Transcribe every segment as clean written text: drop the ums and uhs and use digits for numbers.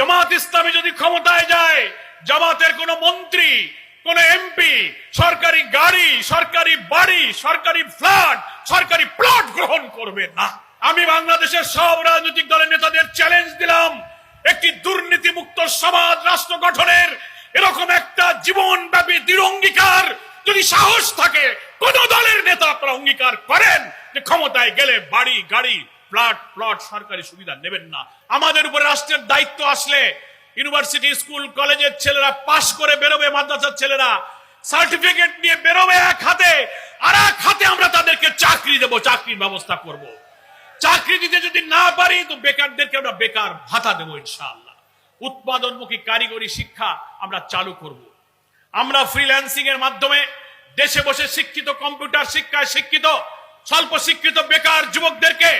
জামাত ইসলামী যদি ক্ষমতায় যায়, জামাতের কোন মন্ত্রী, কোন এমপি সরকারি গাড়ি, সরকারি বাড়ি, সরকারি ফ্ল্যাট, সরকারি প্লট গ্রহণ করবে না। আমি বাংলাদেশের সব রাজনৈতিক দলের নেতাদের চ্যালেঞ্জ দিলাম, একটি দুর্নীতিমুক্ত সমাজ রাষ্ট্র গঠনের এরকম একটা জীবনব্যাপী দৃঢ় অঙ্গীকার যদি সাহস থাকে কোন দলের নেতা আপনারা অঙ্গীকার করেন যে ক্ষমতায় গেলে বাড়ি, গাড়ি, ফ্ল্যাট, প্লট, সরকারি সুবিধা নেবেন না। আমাদের উপরে রাষ্ট্রের দায়িত্ব আসলে ইউনিভার্সিটি, স্কুল, কলেজের ছেলেরা পাশ করে বেরোবে, মাদ্রাসার ছেলেরা সার্টিফিকেট নিয়ে বেরোবে এক হাতে, আর এক হাতে আমরা তাদেরকে চাকরি দেব, চাকরির ব্যবস্থা করব। চাকরি দিতে যদি না পারি তো বেকারদেরকে আমরা বেকার ভাতা দেবো ইনশাআল্লাহ। উৎপাদনমুখী কারিগরি শিক্ষা আমরা চালু করব। আমরা ফ্রিল্যান্সিং এর মাধ্যমে দেশে বসে শিক্ষিত, কম্পিউটার শিক্ষায় শিক্ষিত, স্বল্প শিক্ষিত বেকার যুবকদেরকে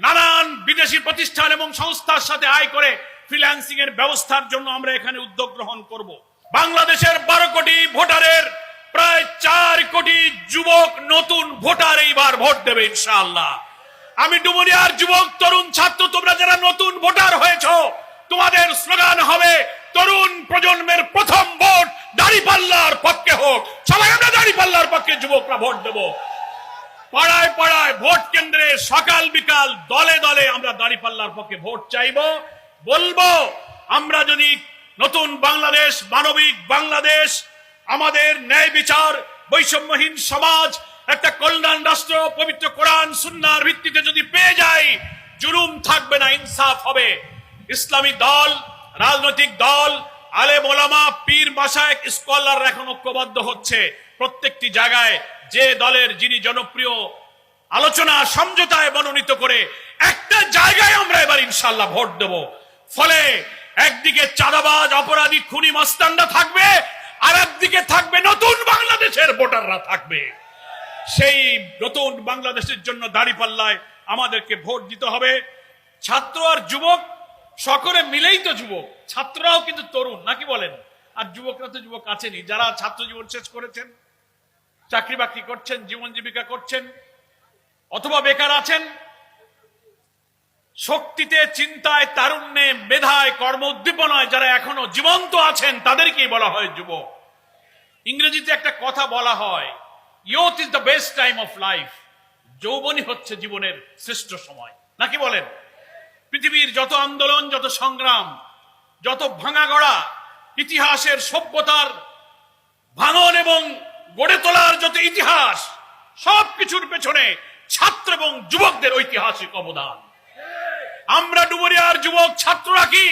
নানান বিদেশি প্রতিষ্ঠান এবং সংস্থার সাথে আয় করে ফ্রিল্যান্সিং এর ব্যবস্থার জন্য আমরা এখানে উদ্যোগ গ্রহণ করব। বাংলাদেশের 12 কোটি ভোটারের প্রায় 4 কোটি যুবক নতুন ভোটার এইবার ভোট দেবে ইনশাআল্লাহ। আমি ডুমুরিয়ার যুবক, তরুণ ছাত্র, তোমরা যারা নতুন ভোটার হয়েছো, তোমাদের স্লোগান হবে তরুণ প্রজন্মের প্রথম ভোট দাঁড়িপাল্লার পক্ষে হোক। সবাই আমরা দাঁড়িপাল্লার পক্ষে যুবকরা ভোট দেব। পাড়ায় পাড়ায় ভোট কেন্দ্রে সকাল বিকাল দলে দলে আমরা দাঁড়িপাল্লার পক্ষে ভোট চাইবো। বলবো আমরা যদি নতুন বাংলাদেশ, মানবিক বাংলাদেশ, আমাদের ন্যায় বিচার, বৈষম্যহীন সমাজ, একটা কল্যাণ রাষ্ট্র, পবিত্র কোরআন সুন্নাহর ভিত্তিতে যদি পেয়ে যাই, জুলুম থাকবে না, ইনসাফ হবে। ইসলামী দল, রাজনৈতিক দল, আলেম ওলামা, পীর মাশায়েখ, স্কলাররা এখন ঐক্যবদ্ধ হচ্ছে। প্রত্যেকটি জায়গায় যে দলের যিনি জনপ্রিয় আলোচনা সমঝোতায় মনোনীত করে একটা জায়গায় আমরা এবার ইনশাআল্লাহ ভোট দেব। ফলে একদিকে চাঁদাবাজ, অপরাধী, খুনি, মাস্তানরা থাকবে, আর একদিকে থাকবে নতুন বাংলাদেশের ভোটাররা থাকবে। সেই নতুন বাংলাদেশের জন্য দাঁড়িপাল্লায় আমাদেরকে ভোট দিতে হবে। ছাত্র আর যুবক সকলে মিলেই তো যুবক, ছাত্ররাও কিন্তু তরুণ, নাকি বলেন? আর যুবকরা তো যুবক আছেনই, যারা ছাত্র জীবন শেষ করেছেন, চাকরি বাকরি করছেন, জীবন জীবিকা করছেন, অথবা বেকার আছেন। শক্তিতে, চিন্তায়, তারুণ্যে, মেধায়, কর্ম উদ্দীপনায় যারা এখনো জীবন্ত আছেন তাদেরকেই বলা হয় যুবক। ইংরেজিতে একটা কথা বলা হয়, youth is the best time of life. যৌবনই হচ্ছে জীবনের শ্রেষ্ঠ সময়, নাকি বলেন? পৃথিবীর যত আন্দোলন, যত সংগ্রাম, যত ভাঙা গড়া, ইতিহাসের সভ্যতার ভাঙন এবং গড়ে তোলার যত ইতিহাস, সবকিছুর পেছনে ছাত্র এবং যুবকদের ঐতিহাসিক অবদান। আমরা ডুমুরিয়ার যুবক ছাত্ররা কি